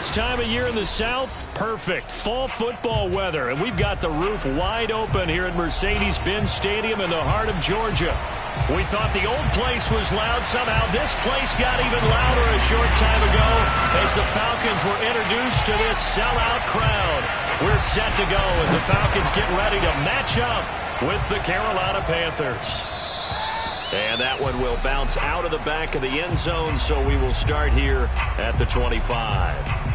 This time of year in the South, perfect. Fall football weather, and we've got the roof wide open here at Mercedes-Benz Stadium in the heart of Georgia. We thought the old place was loud. Somehow this place got even louder a short time ago as the Falcons were introduced to this sellout crowd. We're set to go as the Falcons get ready to match up with the Carolina Panthers. And that one will bounce out of the back of the end zone, so we will start here at the 25.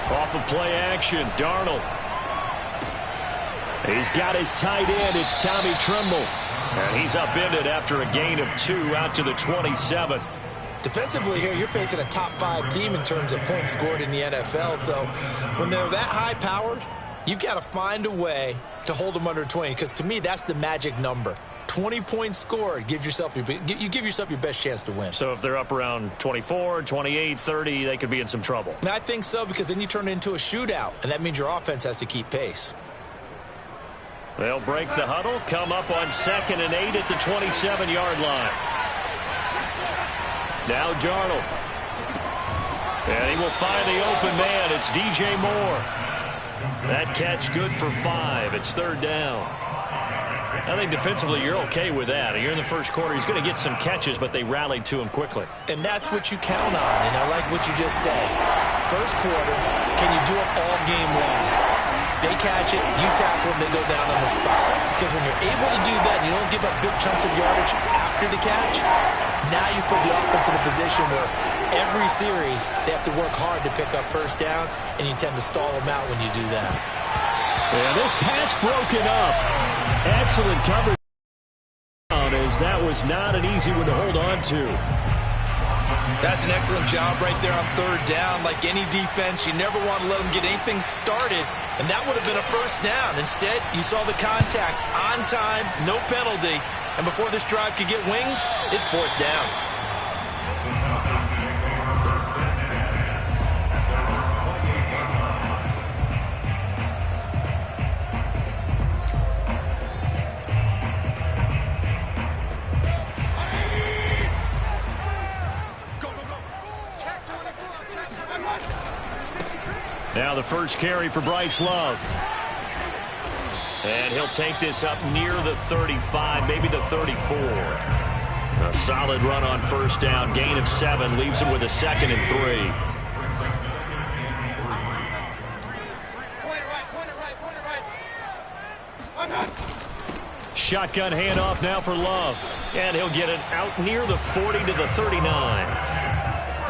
Off of play action, Darnold. He's got his tight end. It's Tommy Tremble. And he's upended after a gain of 2 out to the 27. Defensively here, you're facing a top 5 team in terms of points scored in the NFL. So when they're that high-powered, you've got to find a way to hold them under 20. Because to me, that's the magic number. 20 points scored, you give yourself your best chance to win. So if they're up around 24, 28, 30, they could be in some trouble. And I think so, because then you turn it into a shootout, and that means your offense has to keep pace. They'll break the huddle, come up on 2nd and 8 at the 27-yard line. Now Darnold. And he will find the open man. It's DJ Moore. That catch good for 5. It's 3rd down. I think defensively you're okay with that. You're in the first quarter. He's going to get some catches, but they rallied to him quickly. And that's what you count on. And I like what you just said. First quarter, can you do it all game long? They catch it, you tackle them, they go down on the spot. Because when you're able to do that and you don't give up big chunks of yardage after the catch, now you put the offense in a position where every series they have to work hard to pick up first downs, and you tend to stall them out when you do that. Yeah, this pass broken up. Excellent coverage, as that was not an easy one to hold on to. That's an excellent job right there on 3rd down. Like any defense, you never want to let them get anything started, and that would have been a first down. Instead, you saw the contact on time, no penalty, and before this drive could get wings, it's 4th down. Now the first carry for Bryce Love. And he'll take this up near the 35, maybe the 34. A solid run on first down. Gain of 7 leaves him with a 2nd and 3. Shotgun handoff now for Love. And he'll get it out near the 40 to the 39.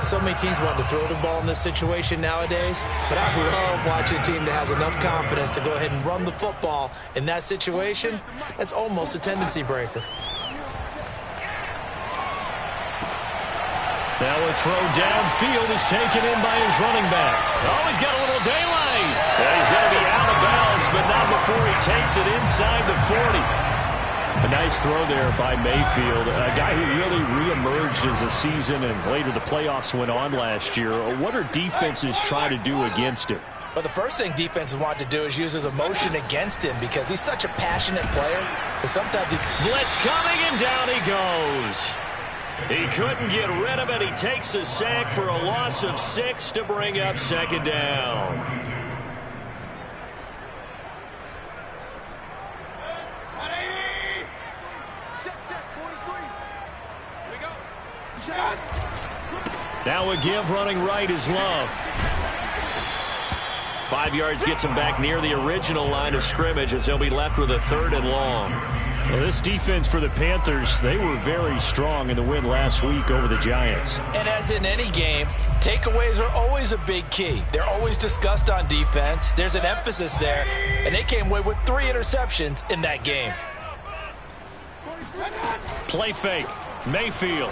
So many teams want to throw the ball in this situation nowadays, but I love watching a team that has enough confidence to go ahead and run the football in that situation. That's almost a tendency breaker. Now a throw downfield is taken in by his running back. Oh, he's got a little daylight. And he's going to be out of bounds, but not before he takes it inside the 40. A nice throw there by Mayfield, a guy who really reemerged as the season and later the playoffs went on last year. What are defenses trying to do against him? Well, the first thing defenses want to do is use his emotion against him because he's such a passionate player. And sometimes he... Blitz coming, and down he goes. He couldn't get rid of it. He takes a sack for a loss of 6 to bring up 2nd down. Now a give running right is Love. 5 yards gets him back near the original line of scrimmage as he'll be left with a 3rd and long. Well, this defense for the Panthers, they were very strong in the win last week over the Giants. And as in any game, takeaways are always a big key. They're always discussed on defense. There's an emphasis there, and they came away with 3 interceptions in that game. Play fake. Mayfield.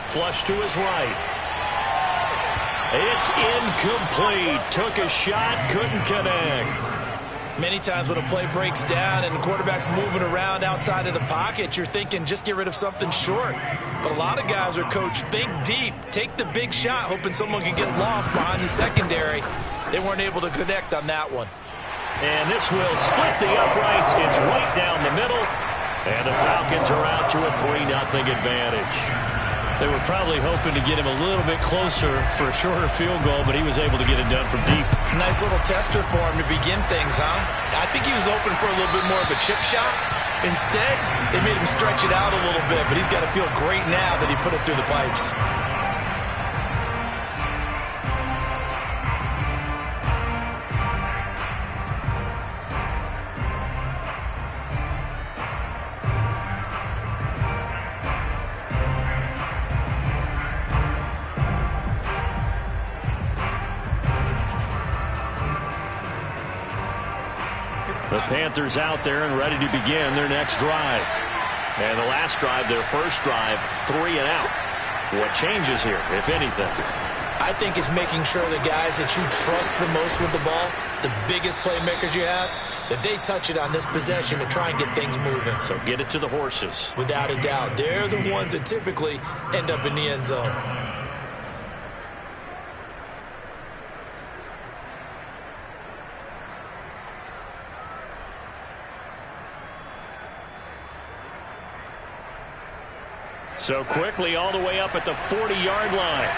Flush to his right. It's incomplete. Took a shot, couldn't connect. Many times when a play breaks down and the quarterback's moving around outside of the pocket, you're thinking just get rid of something short. But a lot of guys are coached, think deep, take the big shot, hoping someone can get lost behind the secondary. They weren't able to connect on that one. And this will split the uprights. It's right down the middle. And the Falcons are out to a 3-0 advantage. They were probably hoping to get him a little bit closer for a shorter field goal, but he was able to get it done from deep. Nice little tester for him to begin things, huh? I think he was open for a little bit more of a chip shot. Instead, they made him stretch it out a little bit, but he's got to feel great now that he put it through the pipes. The Panthers out there and ready to begin their next drive. And the last drive, their first drive, 3 and out. What changes here, if anything? I think it's making sure the guys that you trust the most with the ball, the biggest playmakers you have, that they touch it on this possession to try and get things moving. So get it to the horses. Without a doubt. They're the ones that typically end up in the end zone. So quickly all the way up at the 40-yard line.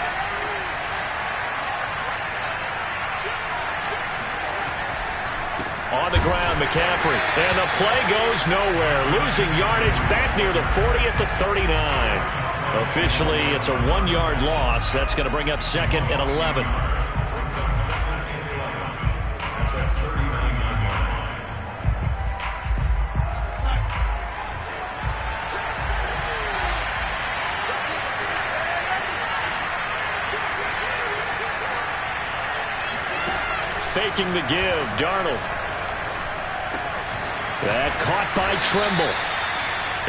On the ground, McCaffrey. And the play goes nowhere. Losing yardage back near the 40 at the 39. Officially, it's a 1-yard loss. That's going to bring up 2nd and 11. Faking the give, Darnold. That caught by Tremble.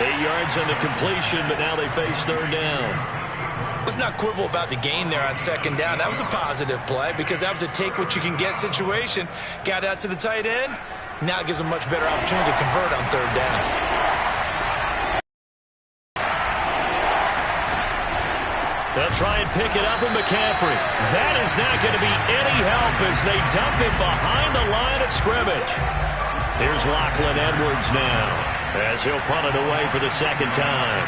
8 yards on the completion, but now they face 3rd down. Let's not quibble about the gain there on 2nd down. That was a positive play because that was a take-what-you-can-get situation. Got out to the tight end. Now it gives them a much better opportunity to convert on 3rd down. They'll try and pick it up with McCaffrey. That is not going to be any help as they dump him behind the line of scrimmage. Here's Lachlan Edwards now as he'll punt it away for the 2nd time.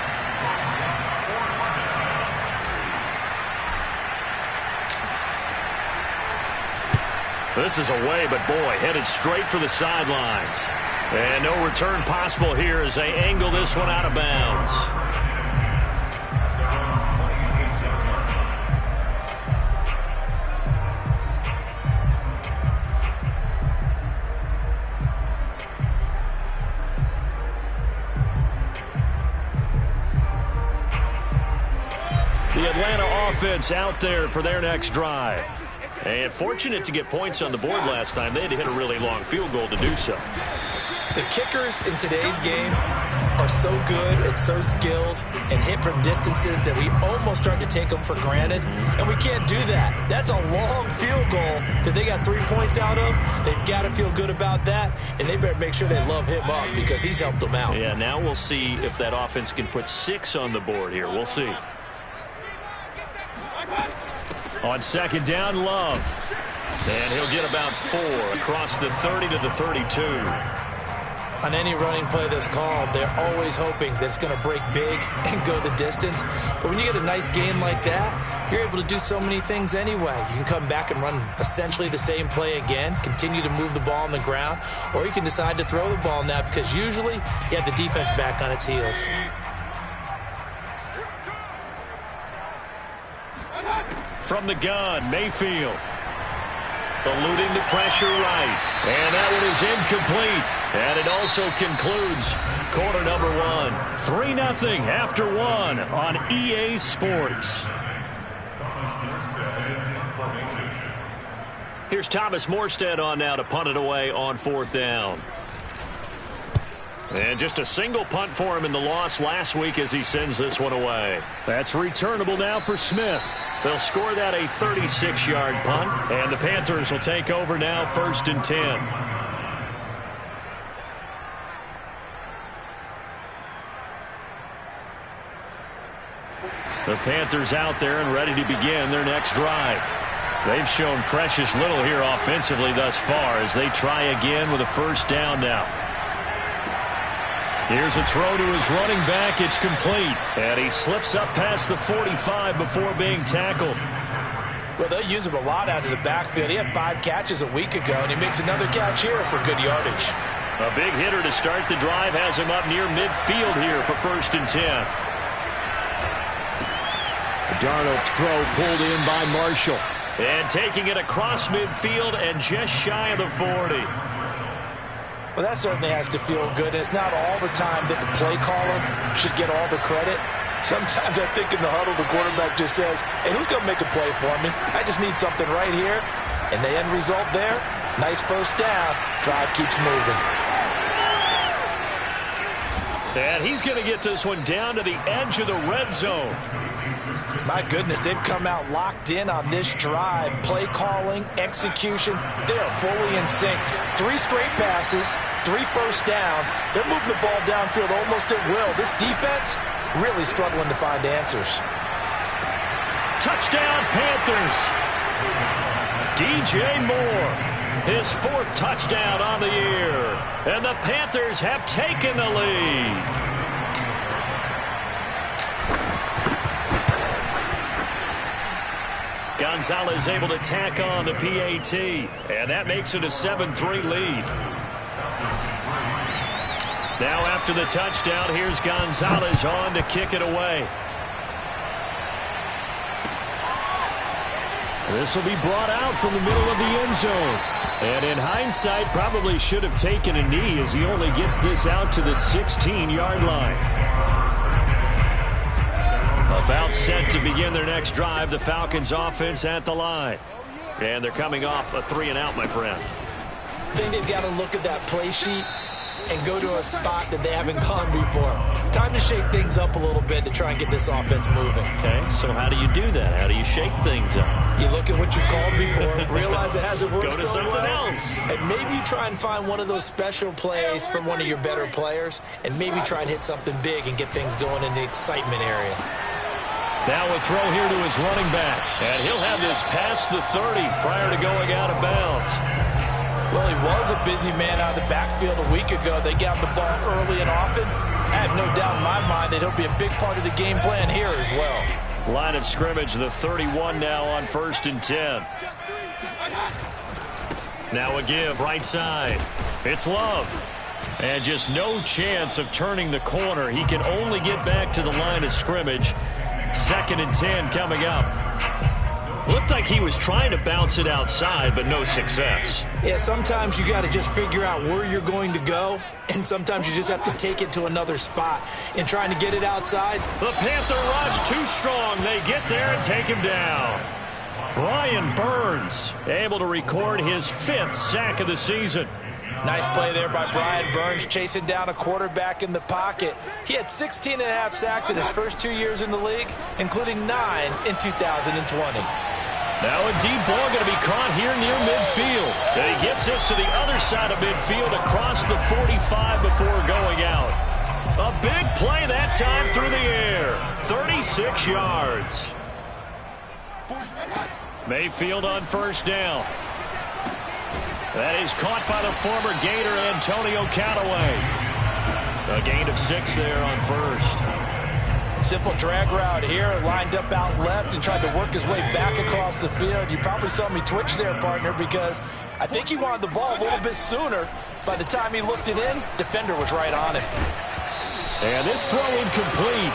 This is away, but boy, headed straight for the sidelines. And no return possible here as they angle this one out of bounds. The Atlanta offense out there for their next drive. And fortunate to get points on the board last time. They had to hit a really long field goal to do so. The kickers in today's game are so good and so skilled and hit from distances that we almost start to take them for granted. And we can't do that. That's a long field goal that they got 3 points out of. They've got to feel good about that. And they better make sure they love him up because he's helped them out. Yeah, now we'll see if that offense can put 6 on the board here. We'll see. On 2nd down, Love. And he'll get about 4 across the 30 to the 32. On any running play that's called, they're always hoping that it's going to break big and go the distance. But when you get a nice game like that, you're able to do so many things anyway. You can come back and run essentially the same play again, continue to move the ball on the ground, or you can decide to throw the ball now because usually you have the defense back on its heels. From the gun, Mayfield. Eluding the pressure right. And that one is incomplete. And it also concludes quarter number 1. 3-0 after 1 on EA Sports. Here's Thomas Morstead on now to punt it away on 4th down. And just a single punt for him in the loss last week as he sends this one away. That's returnable now for Smith. They'll score that a 36-yard punt, and the Panthers will take over now, 1st and 10. The Panthers out there and ready to begin their next drive. They've shown precious little here offensively thus far as they try again with a 1st down now. Here's a throw to his running back. It's complete. And he slips up past the 45 before being tackled. Well, they'll use him a lot out of the backfield. He had 5 catches a week ago, and he makes another catch here for good yardage. A big hitter to start the drive has him up near midfield here for 1st and 10. Darnold's throw pulled in by Marshall. And taking it across midfield and just shy of the 40. Well, that certainly has to feel good. It's not all the time that the play caller should get all the credit. Sometimes I think in the huddle, the quarterback just says, hey, who's going to make a play for me? I just need something right here. And the end result there, nice 1st down. Drive keeps moving. And he's going to get this one down to the edge of the red zone. My goodness, they've come out locked in on this drive. Play calling, execution, they are fully in sync. 3 straight passes, 3 first downs. They're moving the ball downfield almost at will. This defense really struggling to find answers. Touchdown, Panthers. DJ Moore, his 4th touchdown on the year. And the Panthers have taken the lead. Gonzalez able to tack on the PAT, and that makes it a 7-3 lead. Now after the touchdown, here's Gonzalez on to kick it away. This will be brought out from the middle of the end zone. And in hindsight, probably should have taken a knee as he only gets this out to the 16-yard line. About set to begin their next drive, the Falcons offense at the line. And they're coming off a 3-and-out, my friend. I think they've got to look at that play sheet and go to a spot that they haven't gone before. Time to shake things up a little bit to try and get this offense moving. Okay, so how do you do that? How do you shake things up? You look at what you've called before, realize it hasn't worked so well. Go to something else. And maybe you try and find one of those special plays from one of your better players, and maybe try and hit something big and get things going in the excitement area. Now a throw here to his running back. And he'll have this past the 30 prior to going out of bounds. Well, he was a busy man out of the backfield a week ago. They got the ball early and often. I have no doubt in my mind that he'll be a big part of the game plan here as well. Line of scrimmage, the 31 now on 1st and 10. Now a give right side. It's Love. And just no chance of turning the corner. He can only get back to the line of scrimmage. 2nd and 10 coming up. Looked like he was trying to bounce it outside, but no success. Yeah, sometimes you got to just figure out where you're going to go, and sometimes you just have to take it to another spot. And trying to get it outside. The Panther rush too strong. They get there and take him down. Brian Burns able to record his 5th sack of the season. Nice play there by Brian Burns, chasing down a quarterback in the pocket. He had 16.5 sacks in his first 2 years in the league, including 9 in 2020. Now a deep ball going to be caught here near midfield. And he gets this to the other side of midfield across the 45 before going out. A big play that time through the air. 36 yards. Mayfield on 1st down. That is caught by the former Gator Antonio Callaway. A gain of 6 there on 1st. Simple drag route here, lined up out left and tried to work his way back across the field. You probably saw me twitch there, partner, because I think he wanted the ball a little bit sooner. By the time he looked it in, defender was right on it. And this throw incomplete.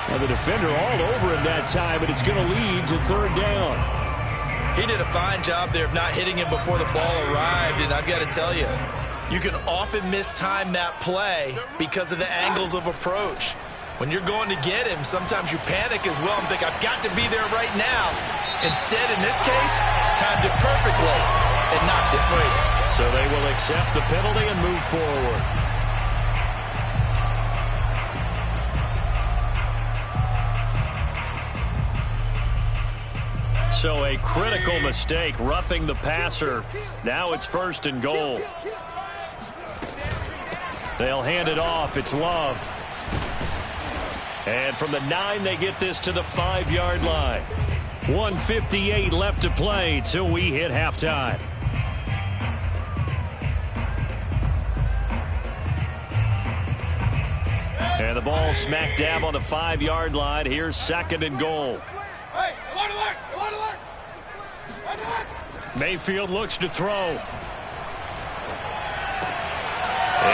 Now the defender all over him that time, but it's going to lead to 3rd down. He did a fine job there of not hitting him before the ball arrived, and I've got to tell you, you can often mistime that play because of the angles of approach. When you're going to get him, sometimes you panic as well and think, I've got to be there right now. Instead, in this case, timed it perfectly and knocked it free. So they will accept the penalty and move forward. So a critical mistake, roughing the passer. Now it's 1st and goal. They'll hand it off. It's Love. And from the 9, they get this to the 5-yard line. 1:58 left to play till we hit halftime. And the ball smack dab on the 5-yard line. Here's 2nd and goal. Mayfield looks to throw. And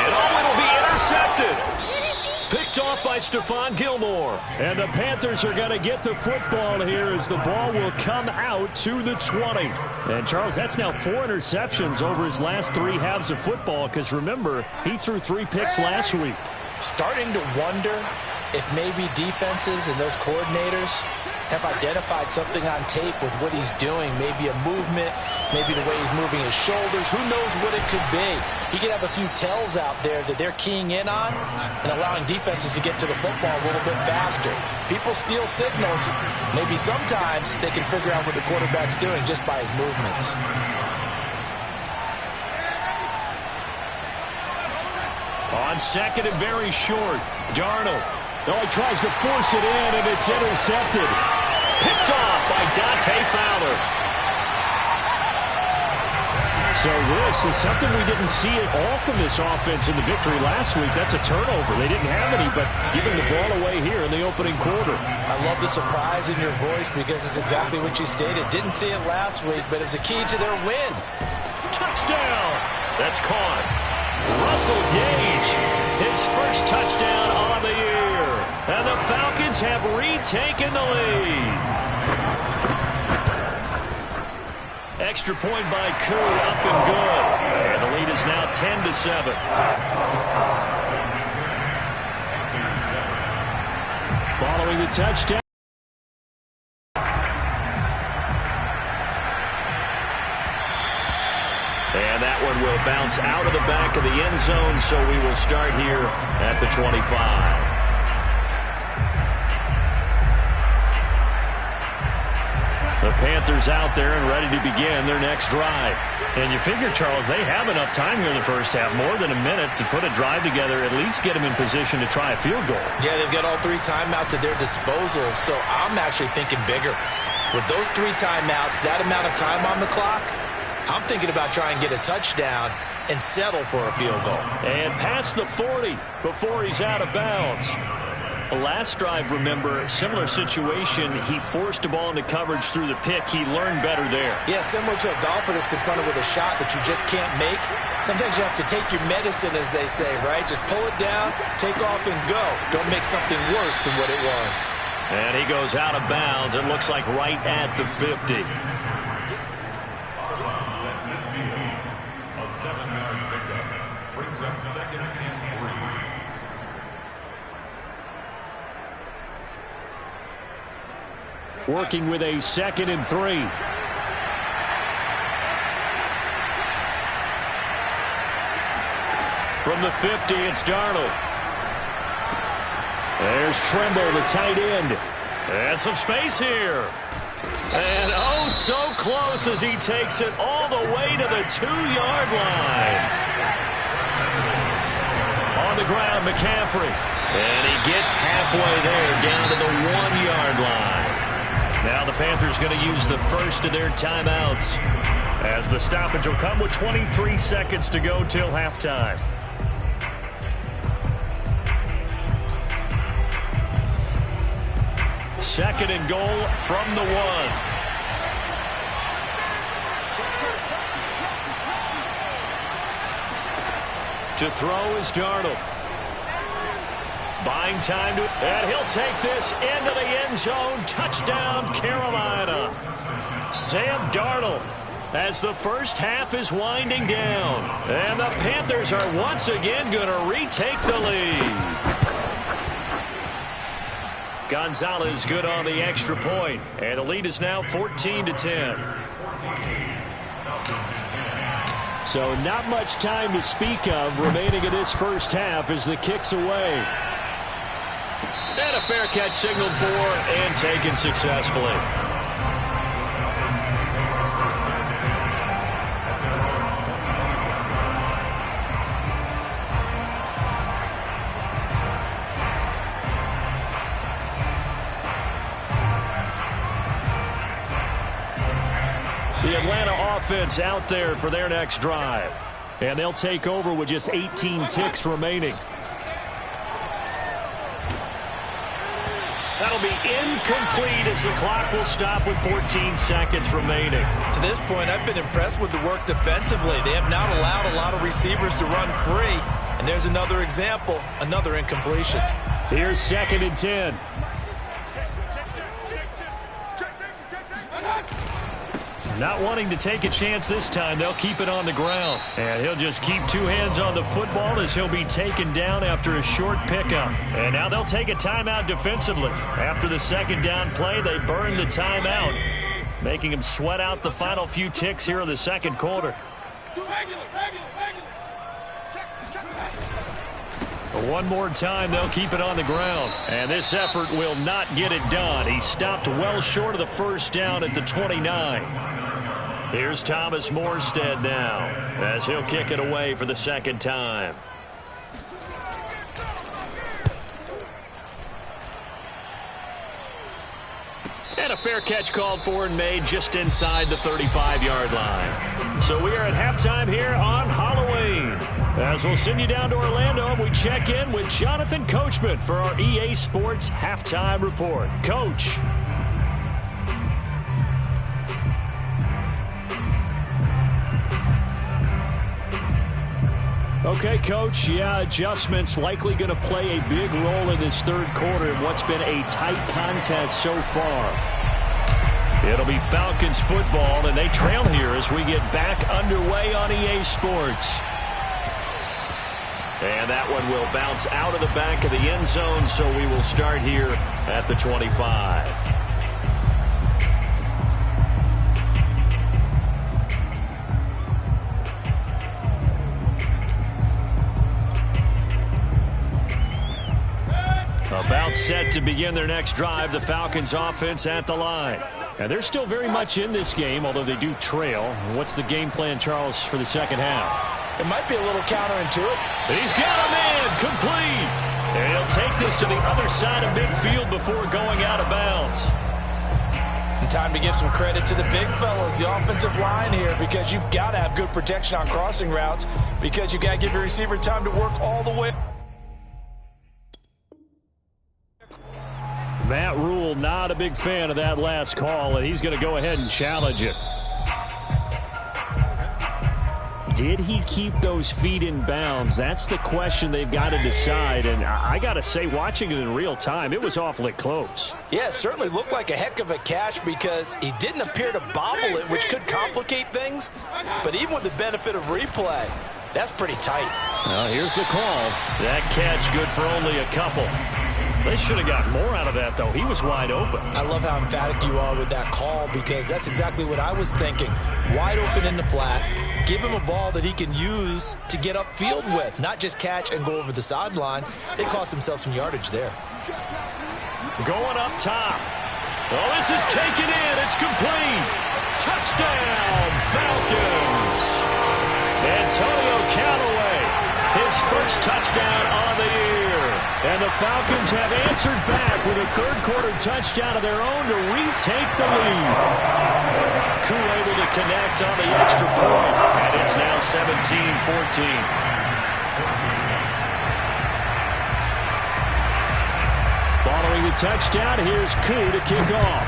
it'll be intercepted. Picked off by Stephon Gilmore. And the Panthers are going to get the football here as the ball will come out to the 20. And, Charles, that's now 4 interceptions over his last 3 halves of football because, remember, he threw 3 picks last week. Starting to wonder if maybe defenses and those coordinators have identified something on tape with what he's doing. Maybe a movement, maybe the way he's moving his shoulders. Who knows what it could be? He could have a few tells out there that they're keying in on and allowing defenses to get to the football a little bit faster. People steal signals. Maybe sometimes they can figure out what the quarterback's doing just by his movements. On 2nd and very short, Darnold. Oh, he tries to force it in, and it's intercepted. Picked off by Dante Fowler. So this is something we didn't see at all from this offense in the victory last week. That's a turnover. They didn't have any, but giving the ball away here in the opening quarter. I love the surprise in your voice because it's exactly what you stated. Didn't see it last week, but it's a key to their win. Touchdown! That's caught. Russell Gage, his first touchdown on the year. And the Falcons have retaken the lead. Extra point by Koo, up and good. And the lead is now 10-7. Following the touchdown. And that one will bounce out of the back of the end zone, so we will start here at the 25. The Panthers out there and ready to begin their next drive. And you figure, Charles, they have enough time here in the first half, more than a minute, to put a drive together, at least get them in position to try a field goal. Yeah, they've got all 3 timeouts at their disposal, so I'm actually thinking bigger. With those 3 timeouts, that amount of time on the clock, I'm thinking about trying to get a touchdown and settle for a field goal. And past the 40 before he's out of bounds. Last drive, remember, similar situation. He forced a ball into coverage through the pick. He learned better there. Yeah, similar to a golfer that's confronted with a shot that you just can't make. Sometimes you have to take your medicine, as they say, right? Just pull it down, take off, and go. Don't make something worse than what it was. And he goes out of bounds. It looks like right at the 50. A 7-yard pickup brings up 2nd and 3. Working with a 2nd and 3. From the 50, it's Darnold. There's Tremble, the tight end. And some space here. And oh, so close as he takes it all the way to the 2-yard line. On the ground, McCaffrey. And he gets halfway there, down to the 1-yard line. Now the Panthers going to use the first of their timeouts as the stoppage will come with 23 seconds to go till halftime. Second and goal from the 1. To throw is Darnold. Buying time, and he'll take this into the end zone. Touchdown, Carolina. Sam Darnold, as the first half is winding down. And the Panthers are once again going to retake the lead. Gonzalez good on the extra point, and the lead is now 14-10. So not much time to speak of remaining in this first half as the kick's away. And a fair catch signaled for and taken successfully. offense out there for their next drive. And they'll take over with just 18 ticks remaining. That'll be incomplete as the clock will stop with 14 seconds remaining. To this point, I've been impressed with the work defensively. They have not allowed a lot of receivers to run free. And there's another example, another incompletion. Here's 2nd and 10. Not wanting to take a chance this time, they'll keep it on the ground. And he'll just keep 2 hands on the football as he'll be taken down after a short pickup. And now they'll take a timeout defensively. After the 2nd down play, they burn the timeout, making him sweat out the final few ticks here in the 2nd quarter. One more time, they'll keep it on the ground. And this effort will not get it done. He stopped well short of the 1st down at the 29. Here's Thomas Morstead now as he'll kick it away for the 2nd time. And a fair catch called for and made just inside the 35-yard line. So we are at halftime here on Halloween. As we'll send you down to Orlando, and we check in with Jonathan Coachman for our EA Sports Halftime Report. Coach. Okay, Coach, adjustments likely going to play a big role in this 3rd quarter in what's been a tight contest so far. It'll be Falcons football, and they trail here as we get back underway on EA Sports. And that one will bounce out of the back of the end zone, so we will start here at the 25. About set to begin their next drive, the Falcons offense at the line. And they're still very much in this game, although they do trail. What's the game plan, Charles, for the 2nd half? It might be a little counterintuitive. He's got a man complete. And he'll take this to the other side of midfield before going out of bounds. And time to give some credit to the big fellas, the offensive line here, because you've got to have good protection on crossing routes, because you've got to give your receiver time to work all the way. Matt Rule not a big fan of that last call, and he's going to go ahead and challenge it. Did he keep those feet in bounds? That's the question they've got to decide, and I got to say, watching it in real time, it was awfully close. Yeah, it certainly looked like a heck of a catch because he didn't appear to bobble it, which could complicate things, but even with the benefit of replay, that's pretty tight. Well, here's the call. That catch good for only a couple. They should have got more out of that, though. He was wide open. I love how emphatic you are with that call because that's exactly what I was thinking. Wide open in the flat. Give him a ball that he can use to get upfield with, not just catch and go over the sideline. They cost themselves some yardage there. Going up top. Oh, this is taken in. It's complete. Touchdown, Falcons. Antonio Callaway, his first touchdown on the year. And the Falcons have answered back with a 3rd quarter touchdown of their own to retake the lead. Koo able to connect on the extra point, and it's now 17-14. Following the touchdown, here's Koo to kick off.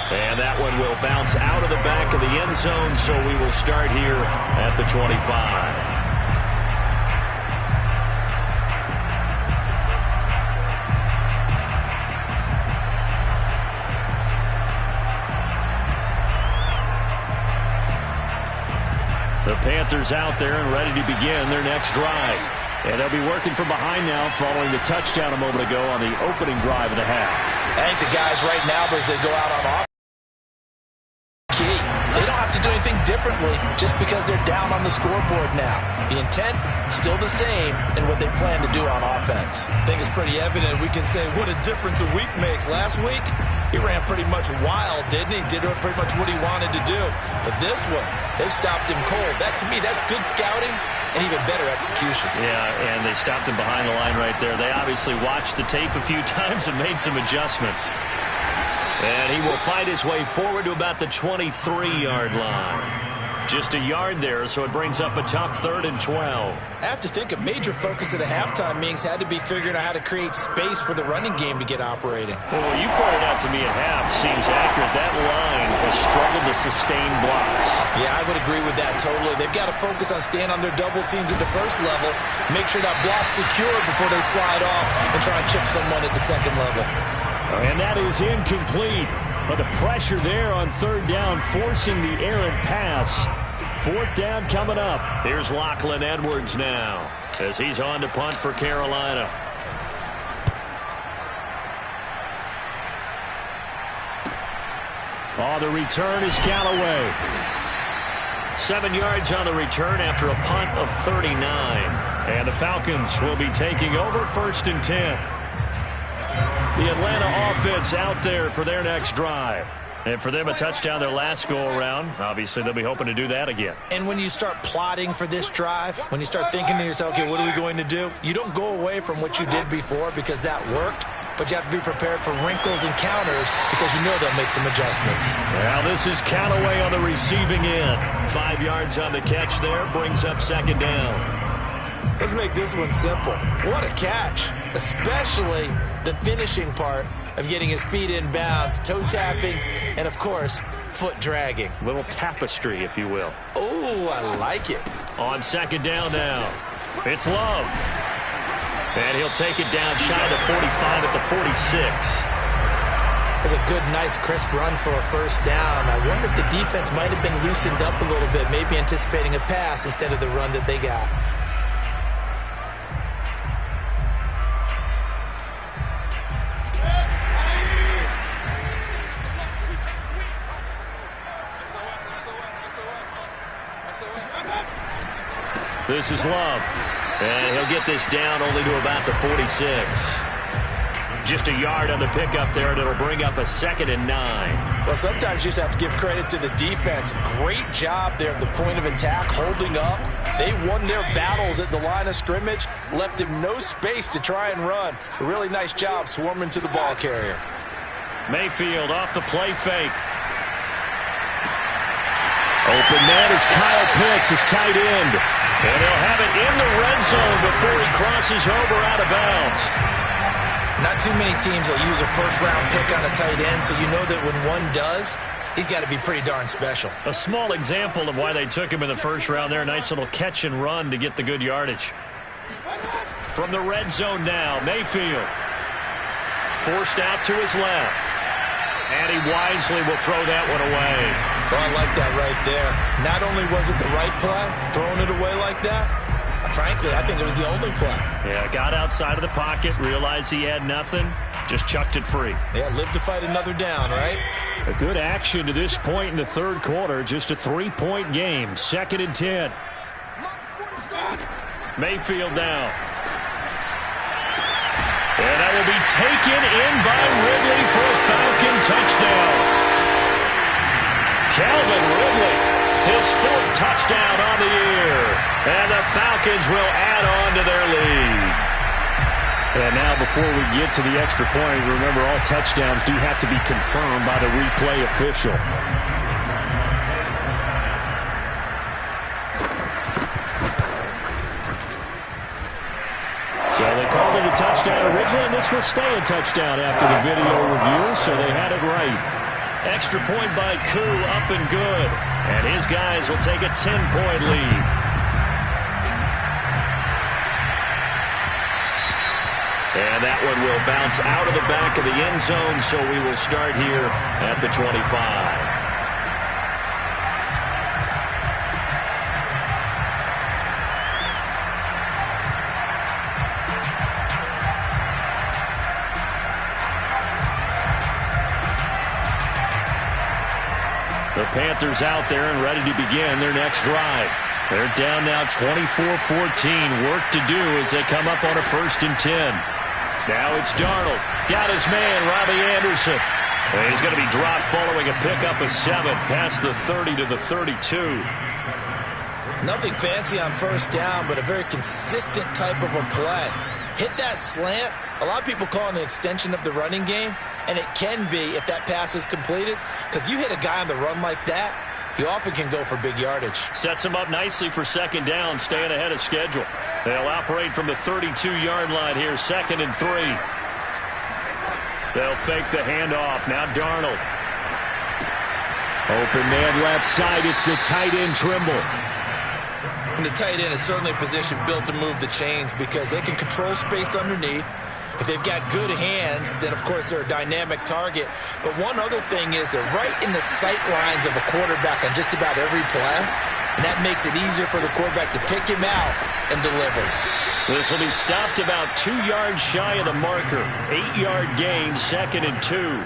And that one will bounce out of the back of the end zone, so we will start here at the 25. The Panthers out there and ready to begin their next drive. And they'll be working from behind now following the touchdown a moment ago on the opening drive of the half. I think the guys right now, as they go out on offense, key. They don't have to do anything differently just because they're down on the scoreboard now. The intent, still the same in what they plan to do on offense. I think it's pretty evident. We can say what a difference a week makes. Last week, he ran pretty much wild, didn't he? Did pretty much what he wanted to do. But this one, they stopped him cold. That, to me, that's good scouting and even better execution. Yeah, and they stopped him behind the line right there. They obviously watched the tape a few times and made some adjustments. And he will fight his way forward to about the 23-yard line. Just a yard there, so it brings up a tough 3rd and 12. I have to think a major focus of the halftime meetings had to be figuring out how to create space for the running game to get operating. Well, what you pointed out to me at half seems accurate. That line has struggled to sustain blocks. Yeah, I would agree with that totally. They've got to focus on staying on their double teams at the first level, make sure that block's secure before they slide off and try and chip someone at the second level. And that is incomplete. But the pressure there on 3rd down, forcing the errant pass. 4th down coming up. Here's Lachlan Edwards now as he's on to punt for Carolina. Oh, the return is Callaway. 7 yards on the return after a punt of 39. And the Falcons will be taking over 1st and 10. The Atlanta offense out there for their next drive. And for them, a touchdown their last go-around. Obviously, they'll be hoping to do that again. And when you start plotting for this drive, when you start thinking to yourself, okay, what are we going to do? You don't go away from what you did before because that worked, but you have to be prepared for wrinkles and counters because you know they'll make some adjustments. Now this is Callaway on the receiving end. 5 yards on the catch there, brings up 2nd down. Let's make this one simple. What a catch, especially the finishing part of getting his feet in bounds, toe tapping, and of course, foot dragging. Little tapestry, if you will. Oh, I like it. On 2nd down now, it's Love. And he'll take it down shy of the 45 at the 46. There's a good, nice, crisp run for a 1st down. I wonder if the defense might have been loosened up a little bit, maybe anticipating a pass instead of the run that they got. This is Love. And he'll get this down only to about the 46. Just a yard on the pickup there, and it'll bring up a 2nd and 9. Well, sometimes you just have to give credit to the defense. Great job there at the point of attack, holding up. They won their battles at the line of scrimmage, left him no space to try and run. A really nice job swarming to the ball carrier. Mayfield off the play fake. Open man is Kyle Pitts, his tight end. And they'll have it in the red zone before he crosses over out of bounds. Not too many teams will use a 1st-round pick on a tight end, so you know that when one does, he's got to be pretty darn special. A small example of why they took him in the 1st round there. Nice little catch and run to get the good yardage. From the red zone now, Mayfield. Forced out to his left. And he wisely will throw that one away. So I like that right there. Not only was it the right play, throwing it away like that, frankly, I think it was the only play. Yeah, got outside of the pocket, realized he had nothing, just chucked it free. Yeah, live to fight another down, right? A good action to this point in the 3rd quarter. Just a 3-point game. 2nd and 10. Mayfield down. And that will be taken in by Ridley for a Falcon touchdown. Calvin Ridley, his 4th touchdown on the year. And the Falcons will add on to their lead. And now before we get to the extra point, remember all touchdowns do have to be confirmed by the replay official. So they called it a touchdown originally, and this will stay a touchdown after the video review, so they had it right. Extra point by Koo, up and good. And his guys will take a 10-point lead. And that one will bounce out of the back of the end zone, so we will start here at the 25. The Panthers out there and ready to begin their next drive. They're down now 24-14. Work to do as they come up on a 1st and 10. Now it's Darnold. Got his man, Robbie Anderson. And he's going to be dropped following a pickup of 7 past the 30 to the 32. Nothing fancy on 1st down, but a very consistent type of a play. Hit that slant, A lot of people call it an extension of the running game, and it can be if that pass is completed, because you hit a guy on the run like that, he often can go for big yardage. Sets him up nicely for second down, staying ahead of schedule. They'll operate from the 32-yard line here, 2nd and 3. They'll fake the handoff. Now Darnold. Open man left side. It's the tight end, Trimble. And the tight end is certainly a position built to move the chains because they can control space underneath. If they've got good hands, then, of course, they're a dynamic target. But one other thing is they're right in the sight lines of a quarterback on just about every play, and that makes it easier for the quarterback to pick him out and deliver. This will be stopped about 2 yards shy of the marker. 8-yard gain, 2nd and 2.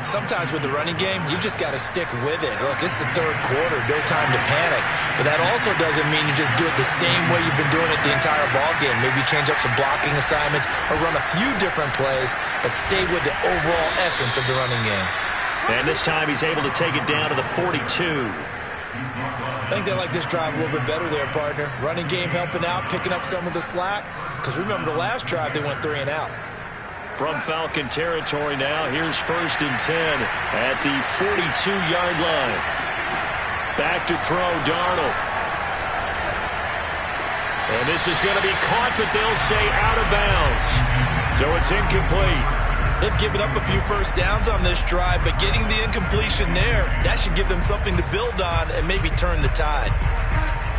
Sometimes with the running game, you've just got to stick with it. Look, it's the 3rd quarter, no time to panic. But that also doesn't mean you just do it the same way you've been doing it the entire ball game. Maybe change up some blocking assignments or run a few different plays, but stay with the overall essence of the running game. And this time he's able to take it down to the 42. I think they like this drive a little bit better there, partner. Running game helping out, picking up some of the slack. Because remember the last drive, they went 3 and out. From Falcon territory now, here's 1st and 10 at the 42-yard line. Back to throw, Darnold. And this is going to be caught, but they'll say out of bounds. So it's incomplete. They've given up a few first downs on this drive, but getting the incompletion there, that should give them something to build on and maybe turn the tide.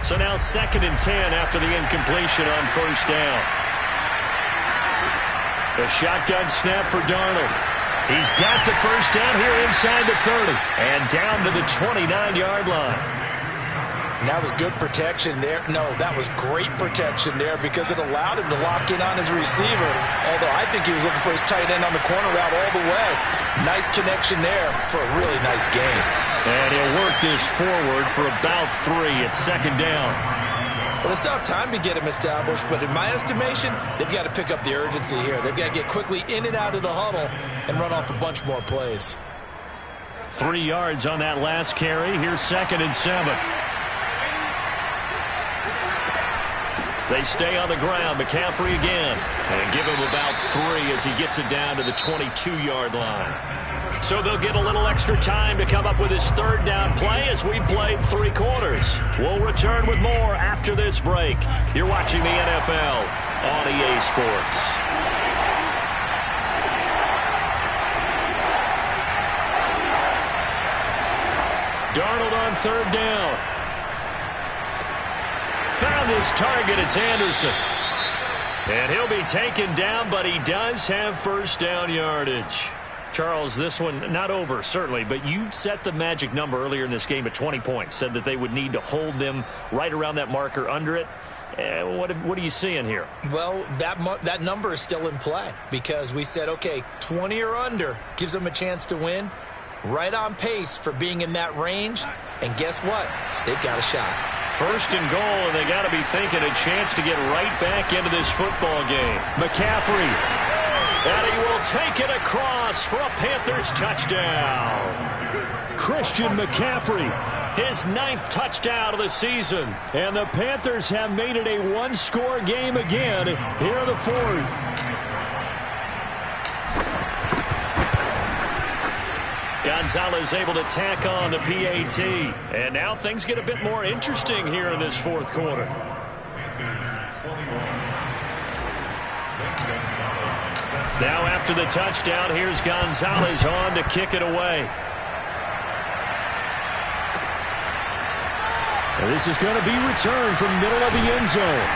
So now 2nd and 10 after the incompletion on 1st down. The shotgun snap for Darnold. He's got the 1st down here inside the 30 and down to the 29-yard line. And that was good protection there. No, that was great protection there because it allowed him to lock in on his receiver. Although I think he was looking for his tight end on the corner route all the way. Nice connection there for a really nice gain. And he'll work this forward for about 3 at 2nd down. Well, they still have time to get him established, but in my estimation, they've got to pick up the urgency here. They've got to get quickly in and out of the huddle and run off a bunch more plays. 3 yards on that last carry. Here's 2nd and 7. They stay on the ground. McCaffrey again. And give him about 3 as he gets it down to the 22-yard line. So they'll get a little extra time to come up with his 3rd down play as we've played 3 quarters. We'll return with more after this break. You're watching the NFL on EA Sports. Darnold on 3rd down. Found his target. It's Anderson. And he'll be taken down, but he does have 1st down yardage. Charles, this one not over, certainly, but you set the magic number earlier in this game at 20 points, said that they would need to hold them right around that marker under it. What are you seeing here? Well, that number is still in play because we said, okay, 20 or under gives them a chance to win. Right on pace for being in that range. And guess what? They've got a shot. 1st and goal, and they got to be thinking a chance to get right back into this football game. McCaffrey. And he will take it across for a Panthers touchdown. Christian McCaffrey, his 9th touchdown of the season. And the Panthers have made it a 1-score game again here in the 4th. Gonzalez able to tack on the PAT. And now things get a bit more interesting here in this 4th quarter. Now after the touchdown, here's Gonzalez on to kick it away. And this is going to be returned from middle of the end zone.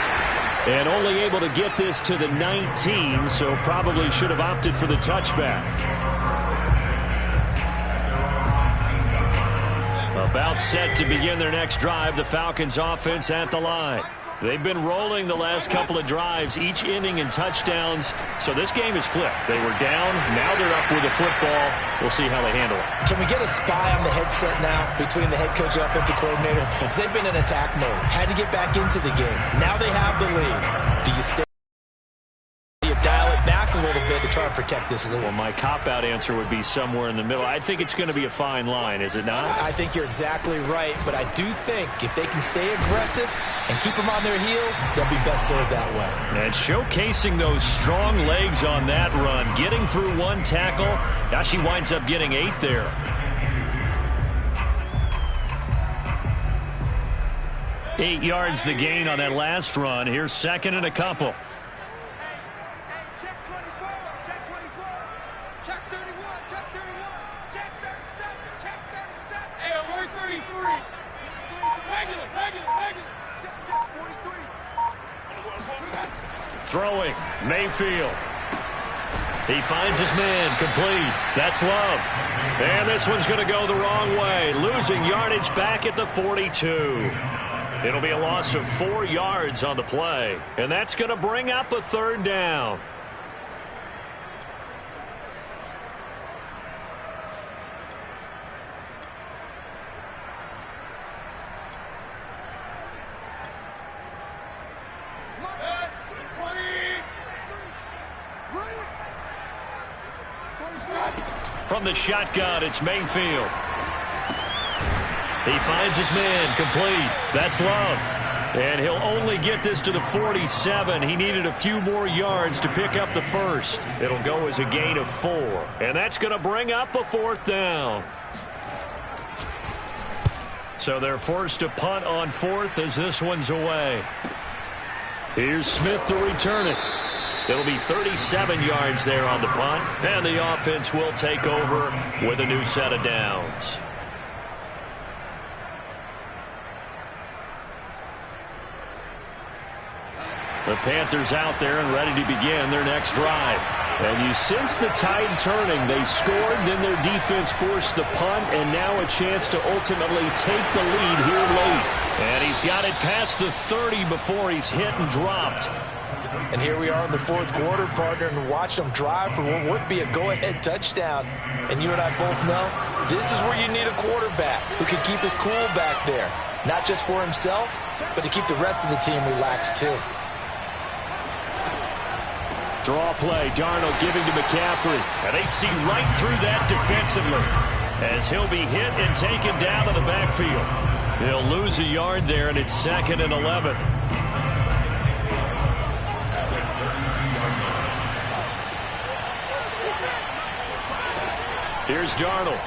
And only able to get this to the 19, so probably should have opted for the touchback. About set to begin their next drive, the Falcons offense at the line. They've been rolling the last couple of drives, each inning in touchdowns. So this game is flipped. They were down. Now they're up with the football. We'll see how they handle it. Can we get a spy on the headset now between the head coach and offensive coordinator? Because they've been in attack mode. Had to get back into the game. Now they have the lead. Do you stay? You dial it back a little bit to try and protect this lead. Well, my cop-out answer would be somewhere in the middle. I think it's going to be a fine line, is it not? I think you're exactly right, but I do think if they can stay aggressive and keep them on their heels, they'll be best served that way. And showcasing those strong legs on that run, getting through one tackle. Now she winds up getting 8 there. Eight yards the gain on that last run. Here's second and a couple. Check 24, check 24, check 31, check 31, check 37, check 37. Hey, alert 33. Regular. Check 43. Throwing, Mayfield. He finds his man, complete. That's Love. And this one's going to go the wrong way. Losing yardage back at the 42. It'll be a loss of 4 yards on the play. And that's going to bring up a third down. From the shotgun, it's Mayfield. He finds his man, complete. That's Love. And he'll only get this to the 47. He needed a few more yards to pick up the first. It'll go as a gain of 4. And that's going to bring up a fourth down. So they're forced to punt on fourth as this one's away. Here's Smith to return it. It'll be 37 yards there on the punt. And the offense will take over with a new set of downs. The Panthers out there and ready to begin their next drive. And you sense the tide turning. They scored, then their defense forced the punt, and now a chance to ultimately take the lead here late. And he's got it past the 30 before he's hit and dropped. And here we are in the fourth quarter, partner, and watch them drive for what would be a go-ahead touchdown. And you and I both know this is where you need a quarterback who can keep his cool back there. Not just for himself, but to keep the rest of the team relaxed too. Draw play, Darnold giving to McCaffrey. And they see right through that defensively as he'll be hit and taken down to the backfield. He'll lose a yard there, and it's 2nd and 11. Here's Darnold.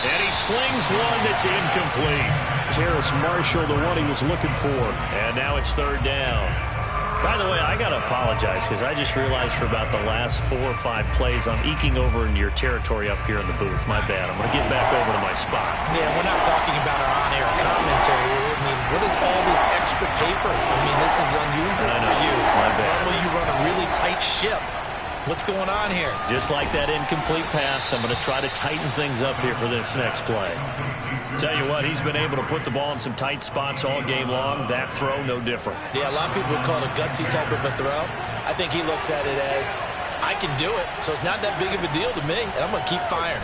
And he slings one that's incomplete. Terrace Marshall, the one he was looking for. And now it's 3rd down. By the way, I got to apologize because I just realized for about the last 4 or 5 plays I'm eking over into your territory up here in the booth. My bad. I'm going to get back over to my spot. Yeah, we're not talking about our on-air commentary. I mean, what is all this extra paper? I mean, this is unusual for you. My bad. Normally you run a really tight ship. What's going on here? Just like that incomplete pass, I'm going to try to tighten things up here for this next play. Tell you what, he's been able to put the ball in some tight spots all game long. That throw, no different. Yeah, a lot of people would call it a gutsy type of a throw. I think he looks at it as, I can do it, so it's not that big of a deal to me, and I'm going to keep firing.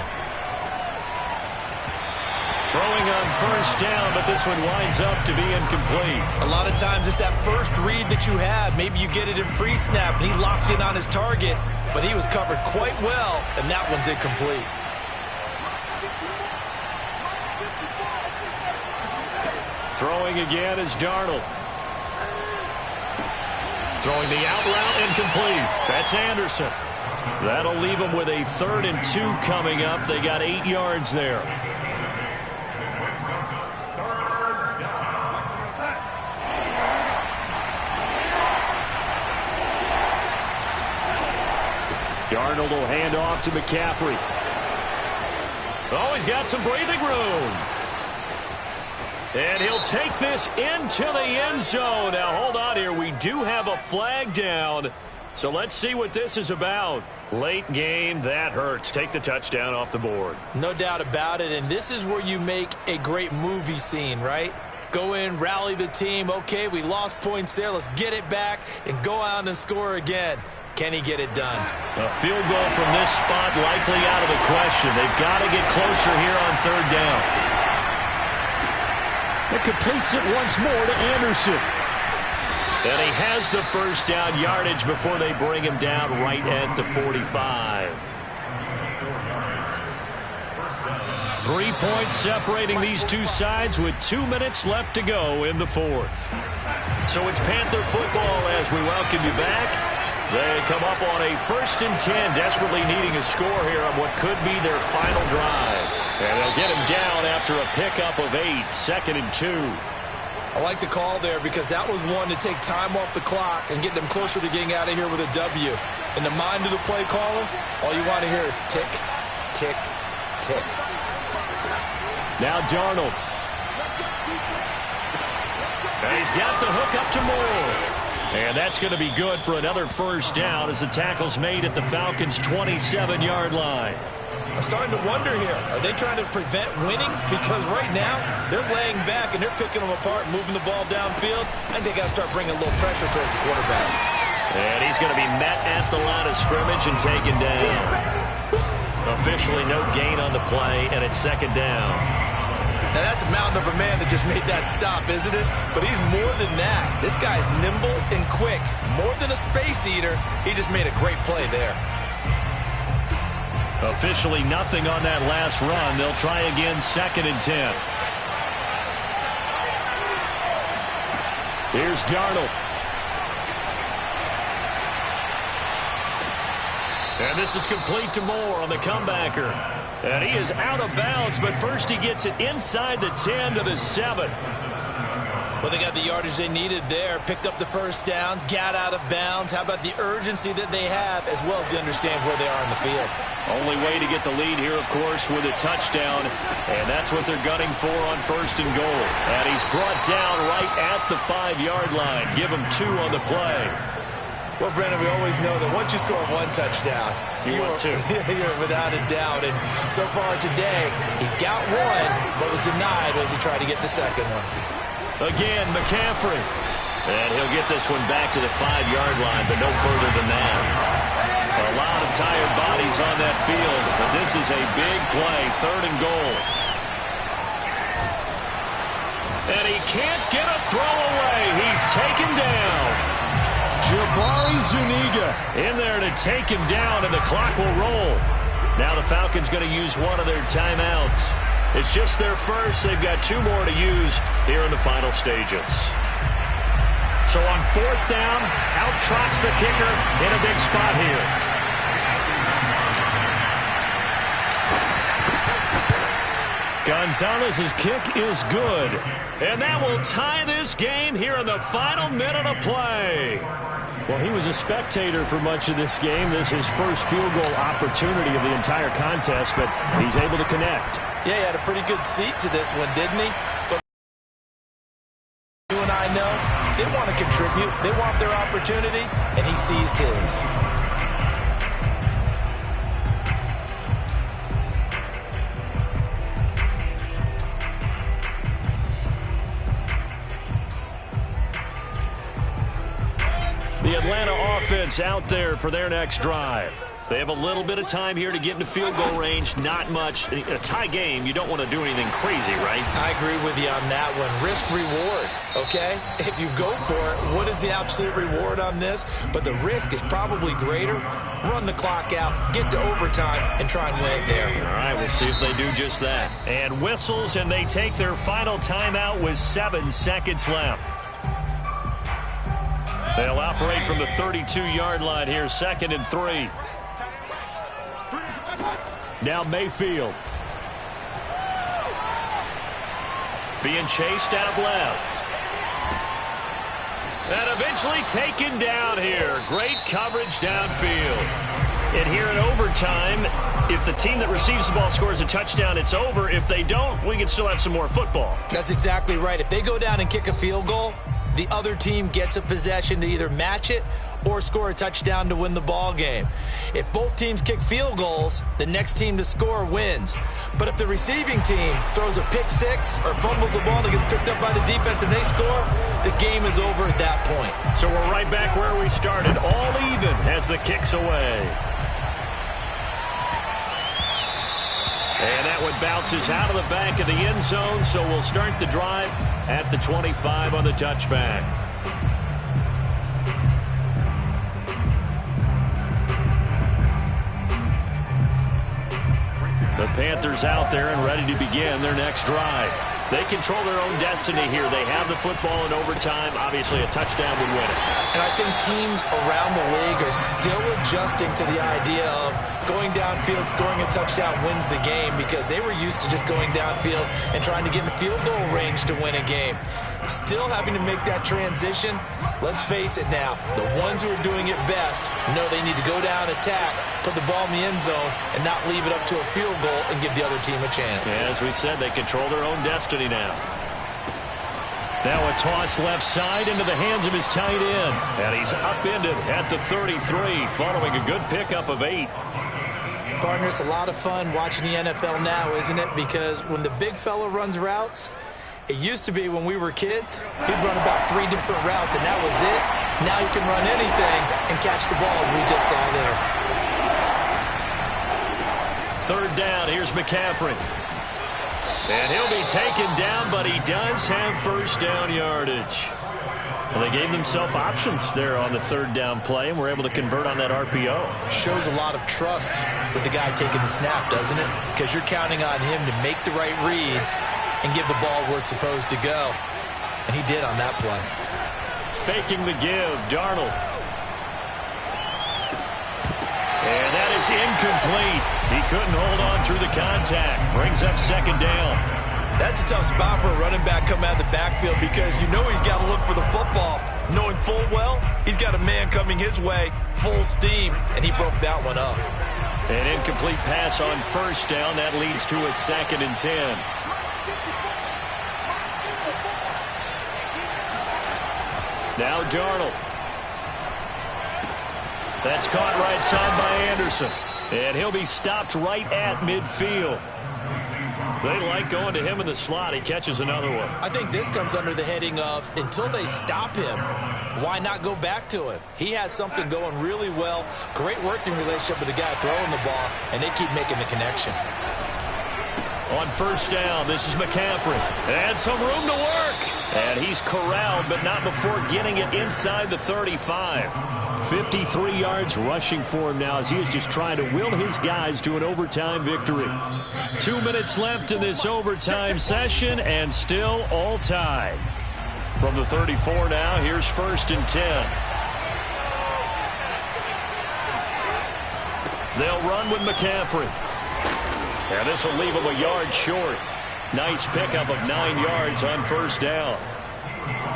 Throwing on 1st down, but this one winds up to be incomplete. A lot of times it's that first read that you have. Maybe you get it in pre-snap, and he locked in on his target, but he was covered quite well, and that one's incomplete. Throwing again is Darnold. Throwing the out route, incomplete. That's Anderson. That'll leave them with a 3rd and 2 coming up. They got 8 yards there. Darnold will hand off to McCaffrey. Oh, he's got some breathing room. And he'll take this into the end zone. Now, hold on here. We do have a flag down. So let's see what this is about. Late game, that hurts. Take the touchdown off the board. No doubt about it, and this is where you make a great movie scene, right? Go in, rally the team. Okay, we lost points there. Let's get it back and go out and score again. Can he get it done? A field goal from this spot likely out of the question. They've got to get closer here on 3rd down. It completes it once more to Anderson. And he has the first down yardage before they bring him down right at the 45. 3 points separating these two sides with 2 minutes left to go in the fourth. So it's Panther football as we welcome you back. They come up on a 1st and 10, desperately needing a score here on what could be their final drive. And they'll get him down after a pickup of 8, 2nd and 2. I like the call there because that was one to take time off the clock and get them closer to getting out of here with a W. In the mind of the play caller, all you want to hear is tick, tick, tick. Now Darnold. And he's got the hook up to Moore. And that's going to be good for another first down as the tackle's made at the Falcons' 27-yard line. I'm starting to wonder here, are they trying to prevent winning? Because right now, they're laying back and they're picking them apart, moving the ball downfield. I think they got to start bringing a little pressure towards the quarterback. And he's going to be met at the line of scrimmage and taken down. Officially no gain on the play, and it's 2nd down. Now, that's a mountain of a man that just made that stop, isn't it? But he's more than that. This guy's nimble and quick. More than a space eater, he just made a great play there. Officially nothing on that last run. They'll try again, 2nd and 10. Here's Darnold. And this is complete to Moore on the comebacker. And he is out of bounds, but first he gets it inside the 10 to the 7. Well, they got the yardage they needed there, picked up the first down, got out of bounds. How about the urgency that they have, as well as they understand where they are in the field? Only way to get the lead here, of course, with a touchdown, and that's what they're gunning for on 1st and goal. And he's brought down right at the 5-yard line. Give him 2 on the play. Well, Brendan, we always know that once you score 1 touchdown, you're without a doubt. And so far today, he's got 1, but was denied as he tried to get the second one. Again, McCaffrey. And he'll get this one back to the 5-yard line, but no further than that. A lot of tired bodies on that field, but this is a big play, 3rd and goal. And he can't get a throw away. He's taken down. Jabari Zuniga in there to take him down, and the clock will roll. Now the Falcons going to use one of their timeouts. It's just their first. They've got 2 more to use here in the final stages. So on 4th down, out trots the kicker in a big spot here. Gonzalez's kick is good. And that will tie this game here in the final minute of play. Well, he was a spectator for much of this game. This is his first field goal opportunity of the entire contest, but he's able to connect. Yeah, he had a pretty good seat to this one, didn't he? But you and I know, they want to contribute. They want their opportunity, and he seized his. The Atlanta offense out there for their next drive. They have a little bit of time here to get into field goal range. Not much. In a tie game, you don't want to do anything crazy, right? I agree with you on that one. Risk reward, okay? If you go for it, what is the absolute reward on this? But the risk is probably greater. Run the clock out, get to overtime, and try and win it there. All right, we'll see if they do just that. And whistles, and they take their final timeout with 7 seconds left. They'll operate from the 32-yard line here, 2nd and 3. Now Mayfield. Being chased out left. And eventually taken down here. Great coverage downfield. And here in overtime, if the team that receives the ball scores a touchdown, it's over. If they don't, we can still have some more football. That's exactly right. If they go down and kick a field goal, the other team gets a possession to either match it or score a touchdown to win the ball game. If both teams kick field goals, the next team to score wins. But if the receiving team throws a pick six or fumbles the ball and it gets picked up by the defense and they score, the game is over at that point. So we're right back where we started, all even as the kick's away. And that one bounces out of the back of the end zone, so we'll start the drive at the 25 on the touchback. The Panthers out there and ready to begin their next drive. They control their own destiny here. They have the football in overtime. Obviously, a touchdown would win it. And I think teams around the league are still adjusting to the idea of going downfield, scoring a touchdown wins the game, because they were used to just going downfield and trying to get in field goal range to win a game. Still having to make that transition. Let's face it now, the ones who are doing it best know they need to go down, attack, put the ball in the end zone, and not leave it up to a field goal and give the other team a chance. Yeah, as we said, they control their own destiny now. Now a toss left side into the hands of his tight end. And he's upended at the 33, following a good pickup of 8. Partner, it's a lot of fun watching the NFL now, isn't it? Because when the big fella runs routes, it used to be when we were kids, he'd run about 3 different routes, and that was it. Now he can run anything and catch the ball, as we just saw there. Third down, here's McCaffrey. And he'll be taken down, but he does have first down yardage. And they gave themselves options there on the third down play, and were able to convert on that RPO. Shows a lot of trust with the guy taking the snap, doesn't it? Because you're counting on him to make the right reads and give the ball where it's supposed to go. And he did on that play. Faking the give, Darnold. And that is incomplete. He couldn't hold on through the contact. Brings up second down. That's a tough spot for a running back coming out of the backfield, because you know he's got to look for the football, knowing full well he's got a man coming his way, full steam, and he broke that one up. An incomplete pass on first down. That leads to a 2nd and 10. Now Darnold. That's caught right side by Anderson. And he'll be stopped right at midfield. They like going to him in the slot. He catches another one. I think this comes under the heading of, until they stop him, why not go back to him? He has something going really well. Great working relationship with the guy throwing the ball, and they keep making the connection. On first down, this is McCaffrey. And some room to work. And he's corralled, but not before getting it inside the 35. 53 yards rushing for him now, as he is just trying to will his guys to an overtime victory. 2 minutes left in this overtime session, and still all tied. From the 34 now, here's 1st and 10. They'll run with McCaffrey. And this will leave him a yard short. Nice pickup of 9 yards on first down.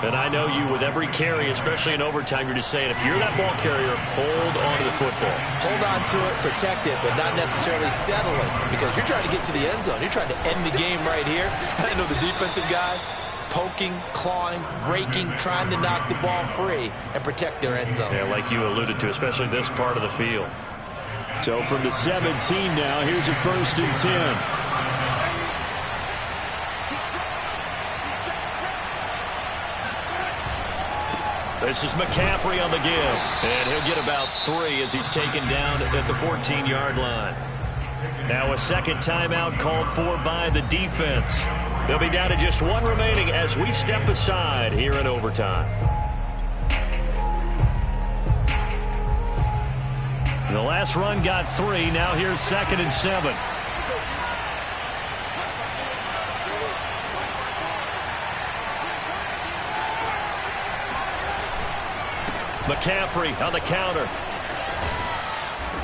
And I know you, with every carry, especially in overtime, you're just saying, if you're that ball carrier, hold on to the football. Hold on to it, protect it, but not necessarily settle it, because you're trying to get to the end zone. You're trying to end the game right here. I know the defensive guys poking, clawing, raking, trying to knock the ball free and protect their end zone. Yeah, like you alluded to, especially this part of the field. So from the 17 now, here's a 1st and 10. This is McCaffrey on the give, and he'll get about 3 as he's taken down at the 14-yard line. Now a second timeout called for by the defense. They'll be down to just 1 remaining as we step aside here in overtime. The last run got 3. Now here's 2nd and 7. McCaffrey on the counter.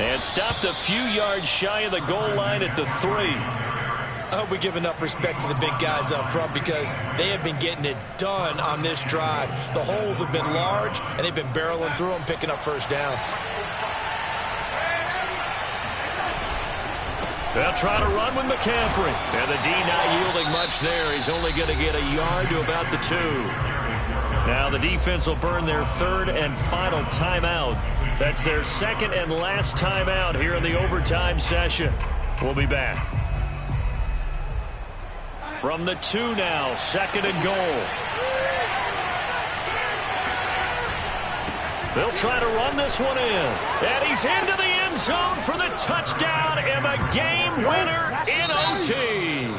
And stopped a few yards shy of the goal line at the 3. I hope we give enough respect to the big guys up front, because they have been getting it done on this drive. The holes have been large, and they've been barreling through them, picking up first downs. They'll try to run with McCaffrey. And the D not yielding much there. He's only going to get a yard to about the 2. Now the defense will burn their 3rd and final timeout. That's their 2nd and last timeout here in the overtime session. We'll be back. From the 2 now, 2nd and goal. They'll try to run this one in. And he's into the end zone for the touchdown and the game winner in OT.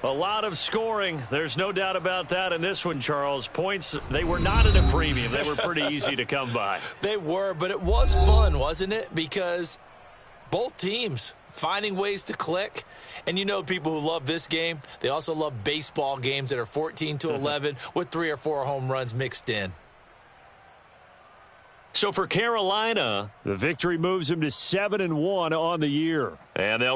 A lot of scoring. There's no doubt about that in this one, Charles. Points, they were not at a premium. They were pretty easy to come by. They were, but it was fun, wasn't it? Because Both teams finding ways to click. And you know people who love this game, they also love baseball games that are 14-11 with 3 or 4 home runs mixed in. So for Carolina, the victory moves them to 7-1 on the year. And they'll